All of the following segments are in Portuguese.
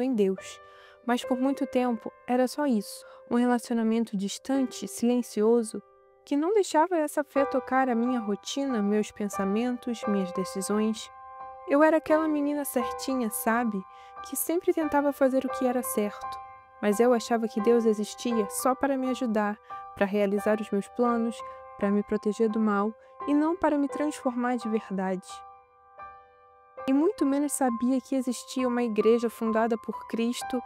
em Deus. Mas por muito tempo era só isso, um relacionamento distante, silencioso, que não deixava essa fé tocar a minha rotina, meus pensamentos, minhas decisões. Eu era aquela menina certinha, sabe? Que sempre tentava fazer o que era certo. Mas eu achava que Deus existia só para me ajudar, para realizar os meus planos, para me proteger do mal e não para me transformar de verdade. E muito menos sabia que existia uma igreja fundada por Cristo,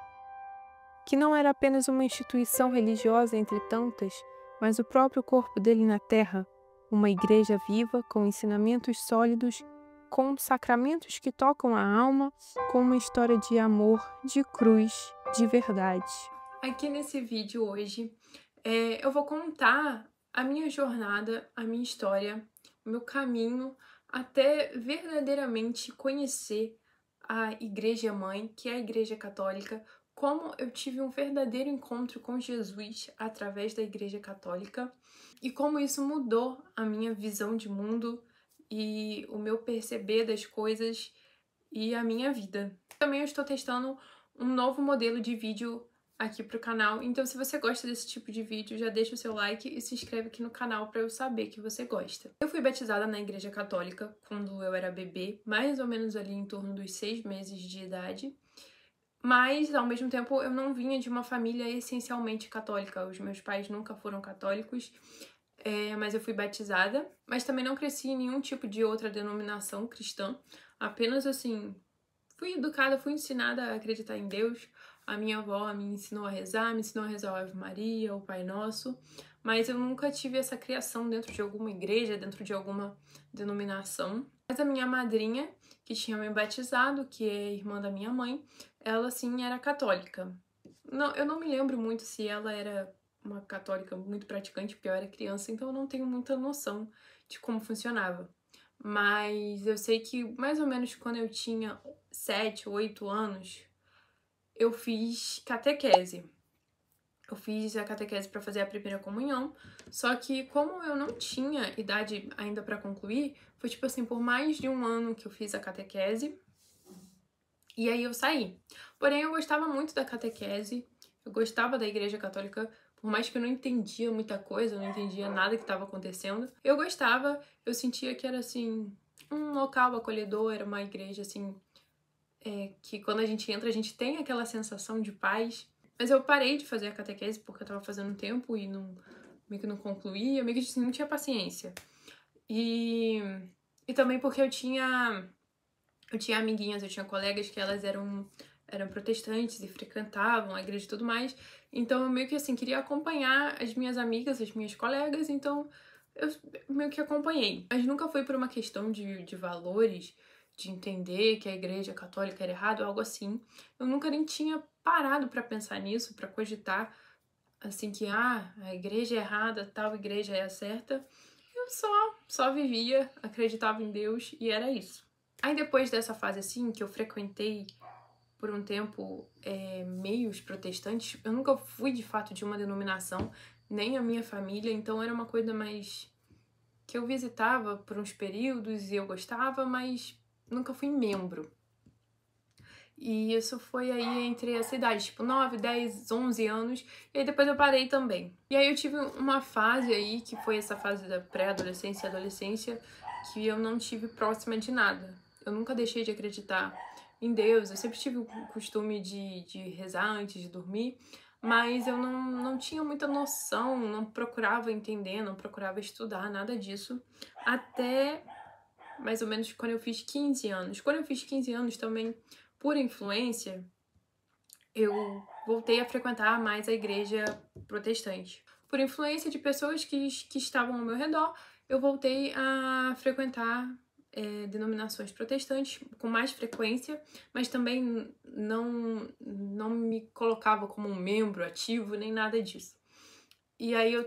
que não era apenas uma instituição religiosa entre tantas, mas o próprio corpo dele na terra, uma igreja viva com ensinamentos sólidos, com sacramentos que tocam a alma, com uma história de amor, de cruz, de verdade. Aqui nesse vídeo hoje, eu vou contar a minha jornada, a minha história, o meu caminho até verdadeiramente conhecer a Igreja Mãe, que é a Igreja Católica, como eu tive um verdadeiro encontro com Jesus através da Igreja Católica e como isso mudou a minha visão de mundo e o meu perceber das coisas e a minha vida. Também eu estou testando um novo modelo de vídeo aqui pro canal, então se você gosta desse tipo de vídeo, já deixa o seu like e se inscreve aqui no canal para eu saber que você gosta. Eu fui batizada na Igreja Católica quando eu era bebê, mais ou menos ali em torno dos 6 meses de idade, mas ao mesmo tempo eu não vinha de uma família essencialmente católica, os meus pais nunca foram católicos, mas eu fui batizada, mas também não cresci em nenhum tipo de outra denominação cristã, apenas assim, fui educada, fui ensinada a acreditar em Deus. A minha avó me ensinou a rezar o Ave Maria, o Pai Nosso, mas eu nunca tive essa criação dentro de alguma igreja, dentro de alguma denominação. Mas a minha madrinha, que tinha me batizado, que é irmã da minha mãe, ela sim era católica. Não, eu não me lembro muito se ela era uma católica muito praticante, porque eu era criança, então eu não tenho muita noção de como funcionava. Mas eu sei que mais ou menos quando eu tinha 7, 8 anos, eu fiz catequese. Eu fiz a catequese para fazer a primeira comunhão, só que como eu não tinha idade ainda para concluir, foi tipo assim, por mais de um ano que eu fiz a catequese, e aí eu saí. Porém, eu gostava muito da catequese, eu gostava da Igreja Católica, por mais que eu não entendia muita coisa, eu não entendia nada que estava acontecendo. Eu gostava, eu sentia que era assim, um local acolhedor, era uma igreja assim, que quando a gente entra, a gente tem aquela sensação de paz. Mas eu parei de fazer a catequese porque eu tava fazendo um tempo e meio que não concluía, meio que assim, não tinha paciência. E também porque eu tinha amiguinhas, eu tinha colegas que elas eram protestantes e frequentavam a igreja e tudo mais. Então eu meio que assim queria acompanhar as minhas amigas, as minhas colegas, então eu meio que acompanhei. Mas nunca foi por uma questão de valores, de entender que a igreja católica era errado, algo assim. Eu nunca nem tinha parado para pensar nisso, para cogitar assim que a igreja é errada, tal igreja é a certa. Eu só vivia, acreditava em Deus e era isso. Aí depois dessa fase assim, que eu frequentei por um tempo meios protestantes, eu nunca fui de fato de uma denominação, nem a minha família, então era uma coisa mais que eu visitava por uns períodos e eu gostava, mas nunca fui membro. E isso foi aí entre essa idade, tipo 9, 10, 11 anos, e aí depois eu parei também. E aí eu tive uma fase aí, que foi essa fase da pré-adolescência e adolescência, que eu não tive próxima de nada. Eu nunca deixei de acreditar em Deus, eu sempre tive o costume de rezar antes de dormir, mas eu não tinha muita noção, não procurava entender, não procurava estudar, nada disso, até mais ou menos quando eu fiz 15 anos. Quando eu fiz 15 anos também, por influência, eu voltei a frequentar mais a igreja protestante. Por influência de pessoas que estavam ao meu redor, eu voltei a frequentar denominações protestantes com mais frequência, mas também não me colocava como um membro ativo, nem nada disso. E aí eu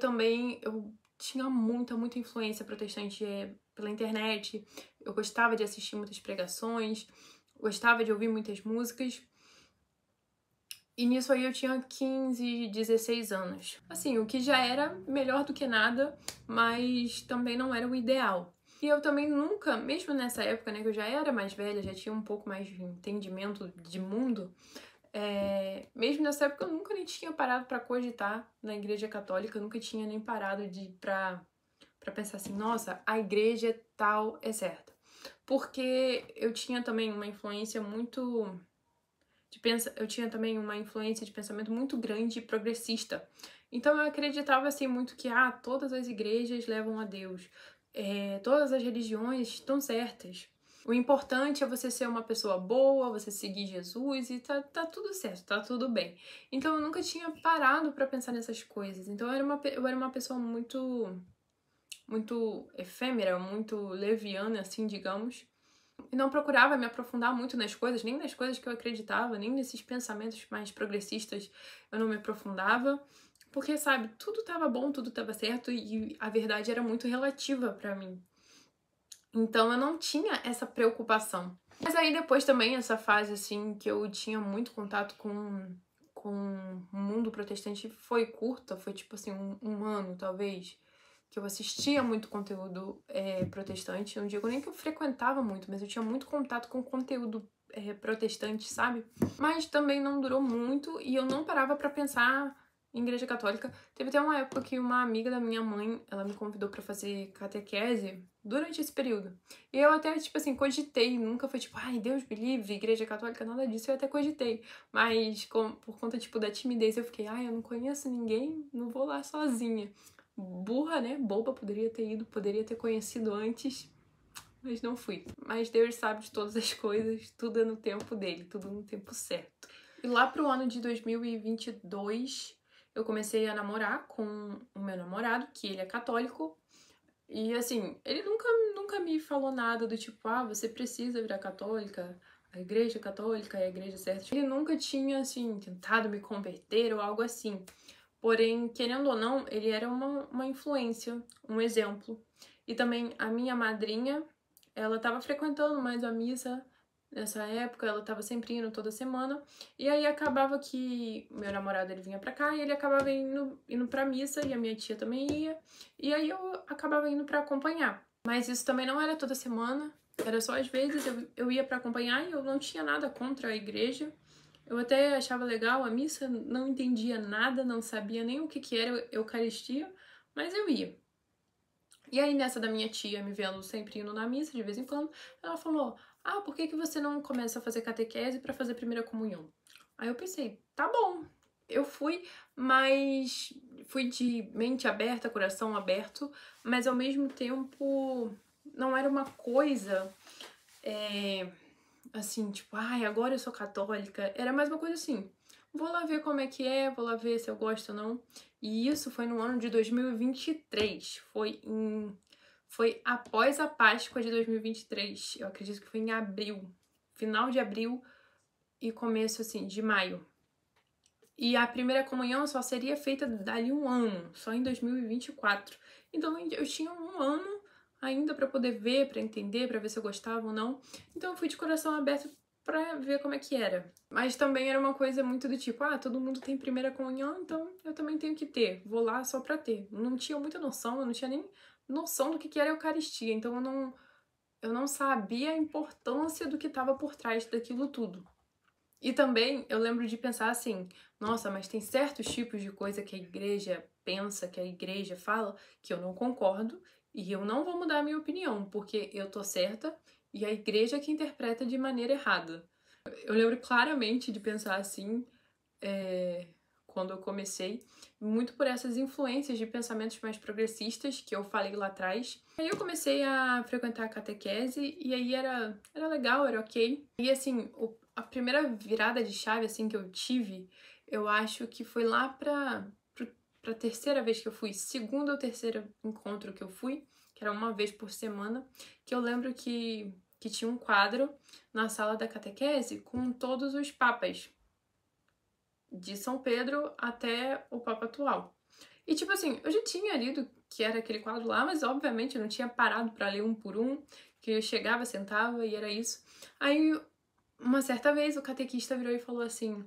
tinha muita influência protestante pela internet, eu gostava de assistir muitas pregações, gostava de ouvir muitas músicas. E nisso aí eu tinha 15, 16 anos. Assim, o que já era melhor do que nada, mas também não era o ideal. E eu também nunca, mesmo nessa época, né, que eu já era mais velha, já tinha um pouco mais de entendimento de mundo, Mesmo nessa época eu nunca nem tinha parado pra cogitar na igreja católica, eu nunca tinha nem parado pra pensar assim, nossa, a igreja tal é certa. Porque eu tinha também uma influência muito eu tinha também uma influência de pensamento muito grande e progressista. Então eu acreditava assim muito que todas as igrejas levam a Deus, todas as religiões estão certas. O importante é você ser uma pessoa boa, você seguir Jesus e tá tudo certo, tá tudo bem. Então eu nunca tinha parado para pensar nessas coisas. Então eu era uma pessoa muito efêmera, muito leviana, assim, digamos. E não procurava me aprofundar muito nas coisas, nem nas coisas que eu acreditava, nem nesses pensamentos mais progressistas eu não me aprofundava. Porque, sabe, tudo estava bom, tudo estava certo e a verdade era muito relativa para mim. Então eu não tinha essa preocupação. Mas aí depois também, essa fase, assim, que eu tinha muito contato com o mundo protestante foi curta, foi tipo assim, um ano talvez, que eu assistia muito conteúdo protestante. Não digo nem que eu frequentava muito, mas eu tinha muito contato com conteúdo protestante, sabe? Mas também não durou muito e eu não parava pra pensar em igreja católica. Teve até uma época que uma amiga da minha mãe, ela me convidou pra fazer catequese durante esse período. E eu até, tipo assim, cogitei, nunca foi tipo, ai, Deus me livre, igreja católica, nada disso, eu até cogitei. Mas por conta, tipo, da timidez, eu fiquei, ai, eu não conheço ninguém, não vou lá sozinha. Burra, né? Boba, poderia ter ido, poderia ter conhecido antes, mas não fui. Mas Deus sabe de todas as coisas, tudo é no tempo dele, tudo no tempo certo. E lá pro ano de 2022, eu comecei a namorar com o meu namorado, que ele é católico. E assim, ele nunca me falou nada do tipo, você precisa virar católica, a igreja católica é a igreja certa. Ele nunca tinha, assim, tentado me converter ou algo assim. Porém, querendo ou não, ele era uma influência, um exemplo. E também a minha madrinha, ela estava frequentando mais a missa nessa época, ela estava sempre indo toda semana. E aí acabava que meu namorado ele vinha pra cá e ele acabava indo pra missa e a minha tia também ia. E aí eu acabava indo pra acompanhar. Mas isso também não era toda semana, era só às vezes eu ia pra acompanhar e eu não tinha nada contra a igreja. Eu até achava legal a missa, não entendia nada, não sabia nem o que era Eucaristia, mas eu ia. E aí, nessa da minha tia, me vendo sempre indo na missa, de vez em quando, ela falou, por que você não começa a fazer catequese para fazer primeira comunhão? Aí eu pensei, tá bom. Eu fui, mas fui de mente aberta, coração aberto, mas ao mesmo tempo não era uma coisa assim, tipo, agora eu sou católica. Era mais uma coisa assim, vou lá ver como é que é, vou lá ver se eu gosto ou não. E isso foi no ano de 2023, foi após a Páscoa de 2023, eu acredito que foi em abril, final de abril e começo, assim, de maio. E a primeira comunhão só seria feita dali um ano, só em 2024. Então eu tinha um ano ainda para poder ver, para entender, para ver se eu gostava ou não. Então eu fui de coração aberto para ver como é que era. Mas também era uma coisa muito do tipo, todo mundo tem primeira comunhão, então eu também tenho que ter. Vou lá só para ter. Não tinha muita noção, eu não tinha nem noção do que era a Eucaristia, então eu não sabia a importância do que estava por trás daquilo tudo. E também eu lembro de pensar assim, nossa, mas tem certos tipos de coisa que a igreja pensa, que a igreja fala, que eu não concordo e eu não vou mudar a minha opinião, porque eu tô certa e a igreja que interpreta de maneira errada. Eu lembro claramente de pensar assim, quando eu comecei, muito por essas influências de pensamentos mais progressistas que eu falei lá atrás. Aí eu comecei a frequentar a catequese e aí era legal, era ok. E assim, a primeira virada de chave assim que eu tive, eu acho que foi lá pra terceira vez que eu fui, segundo ou terceiro encontro que eu fui, que era uma vez por semana, que eu lembro que tinha um quadro na sala da catequese com todos os papas, de São Pedro até o Papa atual. E tipo assim, eu já tinha lido que era aquele quadro lá, mas obviamente eu não tinha parado para ler um por um, que eu chegava, sentava e era isso. Aí, uma certa vez, o catequista virou e falou assim,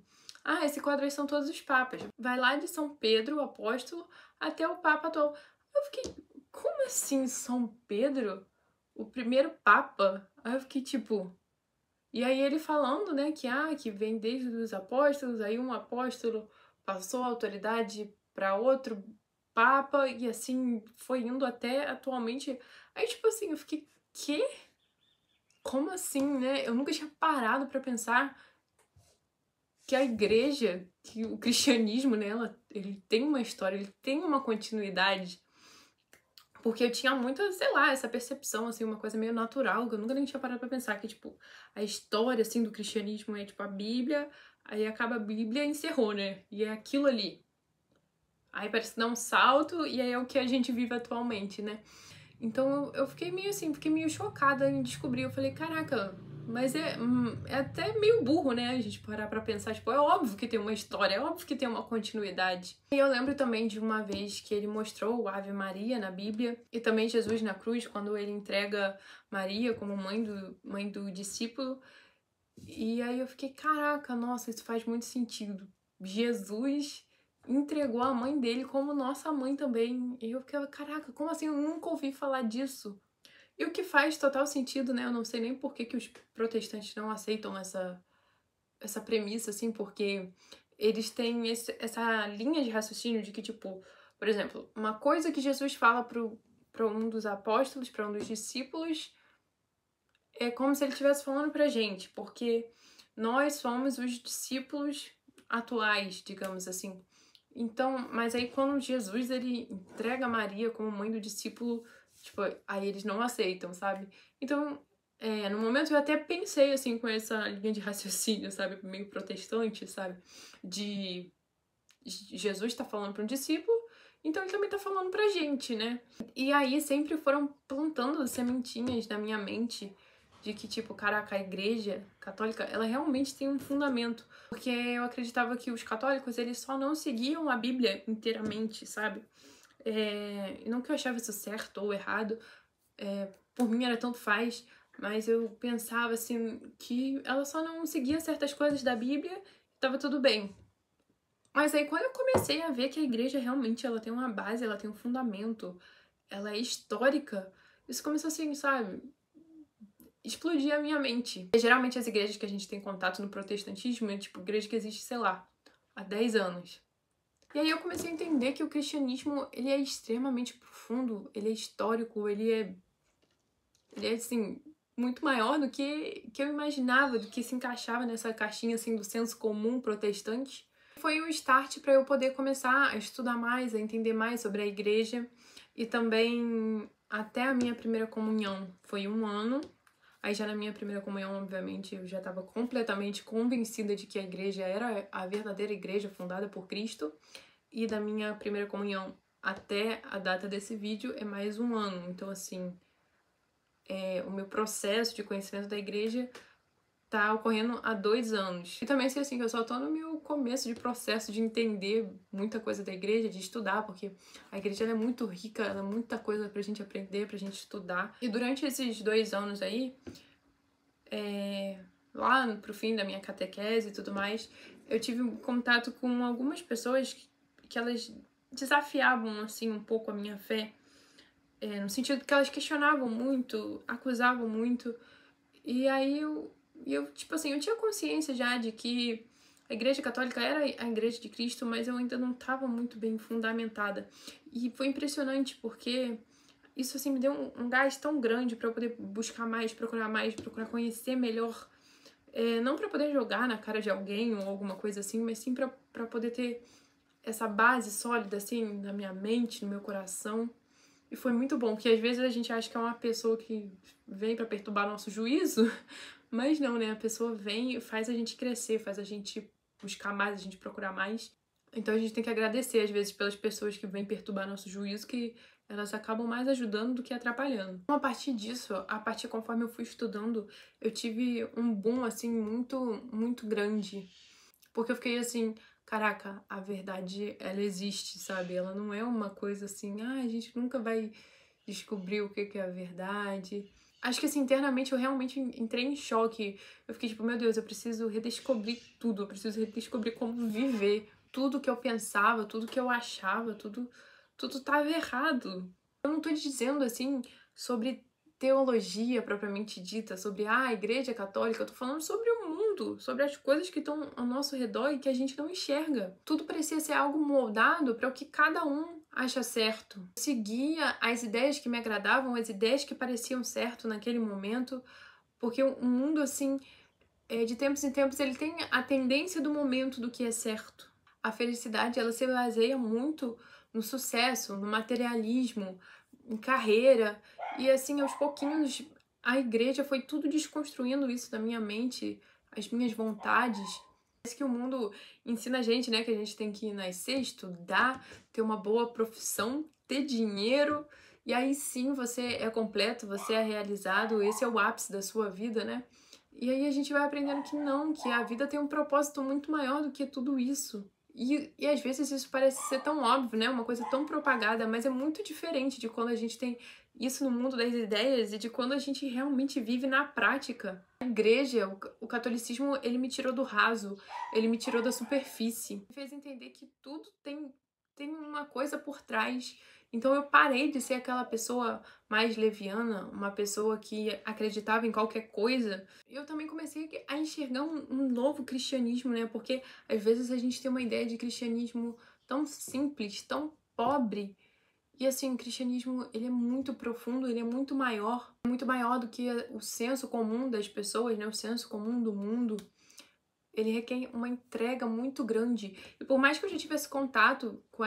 esse quadro aí são todos os papas. Vai lá de São Pedro, o apóstolo, até o Papa atual. Eu fiquei, como assim São Pedro? O primeiro Papa? Aí eu fiquei tipo, E aí ele falando, né, que vem desde os apóstolos, aí um apóstolo passou a autoridade para outro papa e assim foi indo até atualmente. Aí tipo assim, eu fiquei, quê? Como assim, né? Eu nunca tinha parado para pensar que a igreja, que o cristianismo, né, ele tem uma história, ele tem uma continuidade. Porque eu tinha muita, sei lá, essa percepção, assim, uma coisa meio natural, que eu nunca nem tinha parado pra pensar, que, tipo, a história, assim, do cristianismo é, tipo, a Bíblia, aí acaba a Bíblia e encerrou, né? E é aquilo ali. Aí parece dar um salto, e aí é o que a gente vive atualmente, né? Então eu fiquei meio assim, fiquei meio chocada em descobrir. Eu falei, caraca, mas é até meio burro, né? A gente parar pra pensar, tipo, é óbvio que tem uma história, é óbvio que tem uma continuidade. E eu lembro também de uma vez que ele mostrou o Ave Maria na Bíblia e também Jesus na cruz, quando ele entrega Maria como mãe do discípulo. E aí eu fiquei, caraca, nossa, isso faz muito sentido. Jesus entregou a mãe dele como nossa mãe também. E eu fiquei, caraca, como assim? Eu nunca ouvi falar disso. E o que faz total sentido, né? Eu não sei nem por que os protestantes não aceitam essa premissa, assim, porque eles têm essa linha de raciocínio de que, tipo, por exemplo, uma coisa que Jesus fala para um dos apóstolos, para um dos discípulos, é como se ele estivesse falando pra gente, porque nós somos os discípulos atuais, digamos assim. Então, mas aí quando Jesus ele entrega Maria como mãe do discípulo, tipo, aí eles não aceitam, sabe? Então, no momento eu até pensei assim com essa linha de raciocínio, sabe, meio protestante, sabe? De Jesus tá falando para um discípulo, então ele também tá falando pra gente, né? E aí sempre foram plantando sementinhas na minha mente de que, tipo, caraca, a igreja católica, ela realmente tem um fundamento. Porque eu acreditava que os católicos, eles só não seguiam a Bíblia inteiramente, sabe? Não que eu achava isso certo ou errado, por mim era tanto faz, mas eu pensava, assim, que ela só não seguia certas coisas da Bíblia e tava tudo bem. Mas aí quando eu comecei a ver que a igreja realmente ela tem uma base, ela tem um fundamento, ela é histórica, isso começou assim, sabe? Explodir a minha mente. E, geralmente as igrejas que a gente tem contato no protestantismo é tipo igreja que existe, sei lá, há 10 anos. E aí eu comecei a entender que o cristianismo, ele é extremamente profundo, ele é histórico, ele é assim, muito maior do que eu imaginava, do que se encaixava nessa caixinha assim do senso comum protestante. Foi o start para eu poder começar a estudar mais, a entender mais sobre a igreja e também até a minha primeira comunhão. Foi 1 ano. Aí já na minha primeira comunhão, obviamente, eu já estava completamente convencida de que a igreja era a verdadeira igreja fundada por Cristo. E da minha primeira comunhão até a data desse vídeo é mais 1 ano. Então, assim, o meu processo de conhecimento da igreja tá ocorrendo há 2 anos. E também sei assim que eu só tô no meu começo de processo de entender muita coisa da igreja, de estudar, porque a igreja ela é muito rica, ela é muita coisa pra gente aprender, pra gente estudar. E durante esses 2 anos aí, lá pro fim da minha catequese e tudo mais, eu tive um contato com algumas pessoas que elas desafiavam assim um pouco a minha fé, no sentido que elas questionavam muito, acusavam muito. E aí eu, tipo assim, eu tinha consciência já de que a Igreja Católica era a Igreja de Cristo, mas eu ainda não estava muito bem fundamentada. E foi impressionante porque isso, assim, me deu um gás tão grande para eu poder buscar mais, procurar conhecer melhor. Não para poder jogar na cara de alguém ou alguma coisa assim, mas sim para poder ter essa base sólida, assim, na minha mente, no meu coração. E foi muito bom, porque às vezes a gente acha que é uma pessoa que vem para perturbar nosso juízo, mas não, né? A pessoa vem e faz a gente crescer, faz a gente buscar mais, a gente procurar mais. Então a gente tem que agradecer, às vezes, pelas pessoas que vêm perturbar nosso juízo, que elas acabam mais ajudando do que atrapalhando. Então, a partir disso, conforme eu fui estudando, eu tive um boom, assim, muito, muito grande. Porque eu fiquei assim, caraca, a verdade, ela existe, sabe? Ela não é uma coisa assim, a gente nunca vai descobrir o que é a verdade. Acho que assim, internamente eu realmente entrei em choque. Eu fiquei tipo, meu Deus, eu preciso redescobrir tudo, eu preciso redescobrir como viver. Tudo que eu pensava, tudo que eu achava, tudo tava errado. Eu não tô dizendo assim sobre teologia propriamente dita, sobre a Igreja Católica, eu tô falando sobre o mundo, sobre as coisas que estão ao nosso redor e que a gente não enxerga. Tudo parecia ser algo moldado para o que cada um acha certo. Eu seguia as ideias que me agradavam, as ideias que pareciam certo naquele momento, porque o mundo, assim, de tempos em tempos, ele tem a tendência do momento do que é certo. A felicidade, ela se baseia muito no sucesso, no materialismo, em carreira, e assim, aos pouquinhos, a igreja foi tudo desconstruindo isso da minha mente, as minhas vontades. Parece que o mundo ensina a gente, né, que a gente tem que nascer, estudar, ter uma boa profissão, ter dinheiro, e aí sim você é completo, você é realizado, esse é o ápice da sua vida, né? E aí a gente vai aprendendo que não, que a vida tem um propósito muito maior do que tudo isso. E às vezes isso parece ser tão óbvio, né? Uma coisa tão propagada, mas é muito diferente de quando a gente tem isso no mundo das ideias e de quando a gente realmente vive na prática. A igreja, o catolicismo, ele me tirou do raso, ele me tirou da superfície. Me fez entender que tudo tem uma coisa por trás. Então eu parei de ser aquela pessoa mais leviana, uma pessoa que acreditava em qualquer coisa. Eu também comecei a enxergar um novo cristianismo, né? Porque às vezes a gente tem uma ideia de cristianismo tão simples, tão pobre. E assim, o cristianismo, ele é muito profundo, ele é muito maior do que o senso comum das pessoas, né? O senso comum do mundo. Ele requer uma entrega muito grande. E por mais que eu já tivesse contato com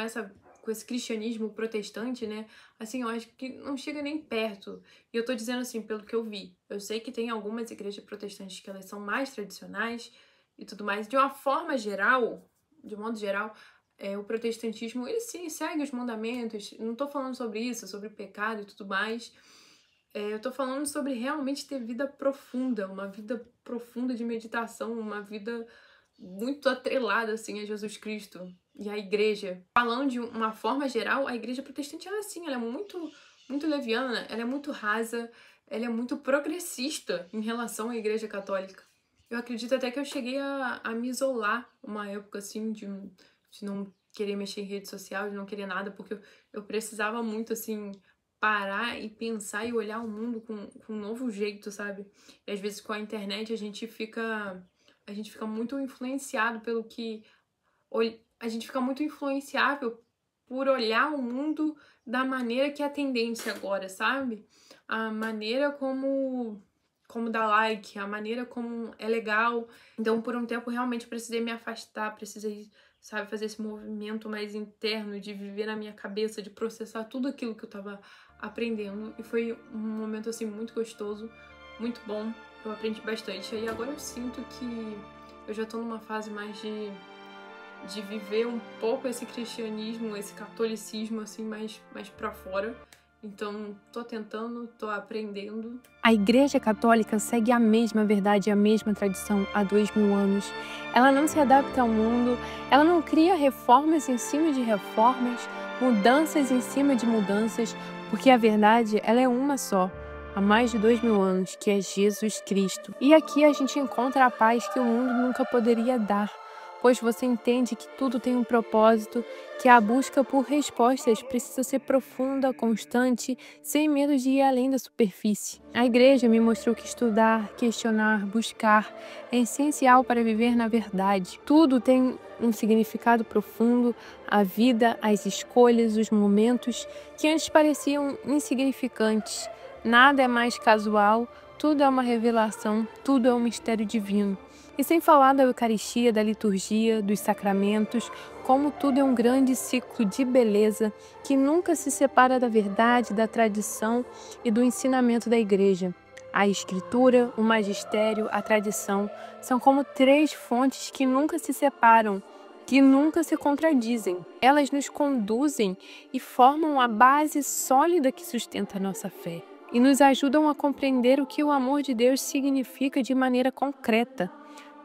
esse cristianismo protestante, né? Assim, eu acho que não chega nem perto. E eu tô dizendo assim, pelo que eu vi. Eu sei que tem algumas igrejas protestantes que elas são mais tradicionais e tudo mais. De uma forma geral, de modo geral, o protestantismo, ele sim segue os mandamentos. Não tô falando sobre isso, sobre pecado e tudo mais. Eu tô falando sobre realmente ter vida profunda, uma vida profunda de meditação, uma vida muito atrelada, assim, a Jesus Cristo e a igreja. Falando de uma forma geral, a igreja protestante, ela, assim, ela é muito leviana, ela é muito rasa, ela é muito progressista em relação à igreja católica. Eu acredito até que eu cheguei a me isolar uma época, assim, de não querer mexer em rede social, de não querer nada, porque eu precisava muito, assim, parar e pensar e olhar o mundo com um novo jeito, sabe? E às vezes com a internet a gente fica muito influenciado pelo que... A gente fica muito influenciável por olhar o mundo da maneira que é a tendência agora, sabe? A maneira como dar like, a maneira como é legal. Então, por um tempo, realmente precisei me afastar, precisei, sabe, fazer esse movimento mais interno, de viver na minha cabeça, de processar tudo aquilo que eu tava aprendendo. E foi um momento, assim, muito gostoso, muito bom. Eu aprendi bastante. E agora eu sinto que eu já tô numa fase mais de viver um pouco esse cristianismo, esse catolicismo, assim, mais pra fora. Então, tô tentando, tô aprendendo. A Igreja Católica segue a mesma verdade e a mesma tradição há 2000 anos. Ela não se adapta ao mundo, ela não cria reformas em cima de reformas, mudanças em cima de mudanças, porque a verdade, ela é uma só, há mais de 2000 anos, que é Jesus Cristo. E aqui a gente encontra a paz que o mundo nunca poderia dar, pois você entende que tudo tem um propósito, que a busca por respostas precisa ser profunda, constante, sem medo de ir além da superfície. A igreja me mostrou que estudar, questionar, buscar é essencial para viver na verdade. Tudo tem um significado profundo, a vida, as escolhas, os momentos que antes pareciam insignificantes. Nada é mais casual, tudo é uma revelação, tudo é um mistério divino. E sem falar da Eucaristia, da liturgia, dos sacramentos, como tudo é um grande ciclo de beleza que nunca se separa da verdade, da tradição e do ensinamento da Igreja. A Escritura, o Magistério, a tradição são como três fontes que nunca se separam, que nunca se contradizem. Elas nos conduzem e formam a base sólida que sustenta a nossa fé e nos ajudam a compreender o que o amor de Deus significa de maneira concreta.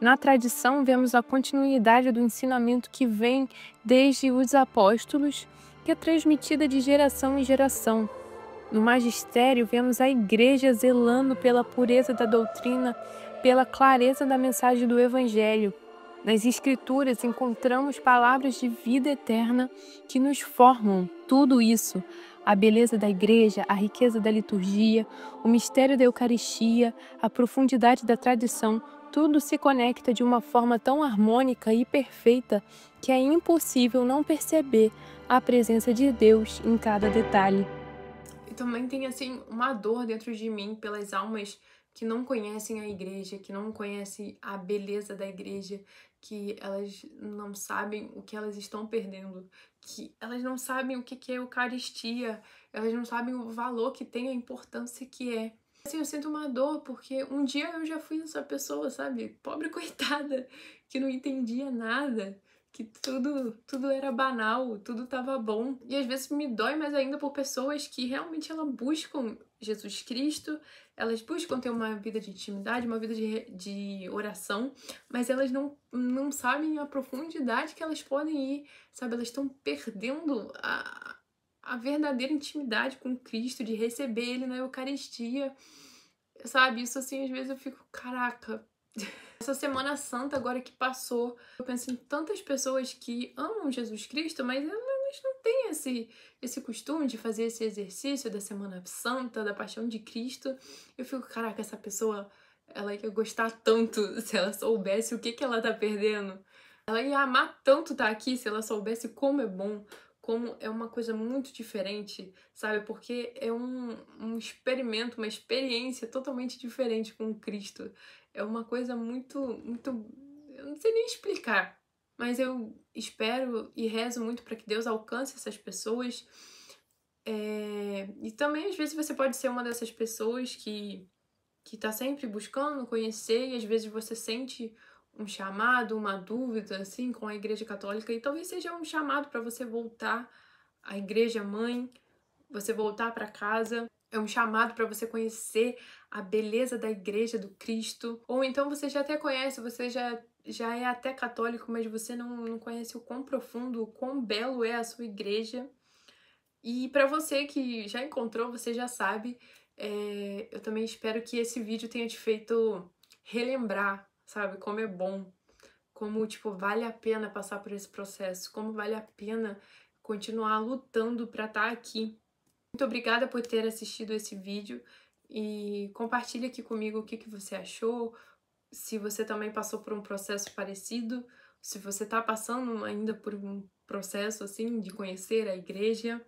Na tradição, vemos a continuidade do ensinamento que vem desde os apóstolos, que é transmitida de geração em geração. No magistério, vemos a igreja zelando pela pureza da doutrina, pela clareza da mensagem do evangelho. Nas escrituras, encontramos palavras de vida eterna que nos formam. Tudo isso, A beleza da igreja, a riqueza da liturgia, o mistério da Eucaristia, a profundidade da tradição, tudo se conecta de uma forma tão harmônica e perfeita que é impossível não perceber a presença de Deus em cada detalhe. E também tem, assim, uma dor dentro de mim pelas almas que não conhecem a igreja, que não conhecem a beleza da igreja, que elas não sabem o que elas estão perdendo, que elas não sabem o que é Eucaristia, elas não sabem o valor que tem, a importância que é. Assim, eu sinto uma dor porque um dia eu já fui essa pessoa, sabe? Pobre coitada, que não entendia nada, que tudo era banal, tudo tava bom. E às vezes me dói mais ainda por pessoas que realmente elas buscam Jesus Cristo, elas buscam ter uma vida de intimidade, uma vida de oração, mas elas não sabem a profundidade que elas podem ir, sabe? Elas estão perdendo a verdadeira intimidade com Cristo, de receber Ele na Eucaristia, sabe? Isso assim, às vezes eu fico, caraca. Essa Semana Santa agora que passou, eu penso em tantas pessoas que amam Jesus Cristo, mas elas não têm esse costume de fazer esse exercício da Semana Santa, da Paixão de Cristo. Eu fico, caraca, essa pessoa, ela ia gostar tanto se ela soubesse o que ela tá perdendo. Ela ia amar tanto estar aqui se ela soubesse como é bom, como é uma coisa muito diferente, sabe? Porque é um experimento, uma experiência totalmente diferente com Cristo. É uma coisa muito. Eu não sei nem explicar, mas eu espero e rezo muito para que Deus alcance essas pessoas. E também, às vezes, você pode ser uma dessas pessoas que tá sempre buscando conhecer e às vezes você sente um chamado, uma dúvida, assim, com a Igreja Católica, e talvez seja um chamado para você voltar à Igreja Mãe, você voltar para casa. É um chamado para você conhecer a beleza da Igreja do Cristo. Ou então você já até conhece, você já é até católico, mas você não conhece o quão profundo, o quão belo é a sua igreja. E para você que já encontrou, você já sabe, eu também espero que esse vídeo tenha te feito relembrar, sabe, como é bom, como, tipo, vale a pena passar por esse processo, como vale a pena continuar lutando para estar aqui. Muito obrigada por ter assistido esse vídeo e compartilha aqui comigo o que você achou, se você também passou por um processo parecido, se você está passando ainda por um processo assim de conhecer a igreja.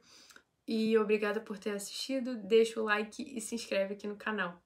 E obrigada por ter assistido, deixa o like e se inscreve aqui no canal.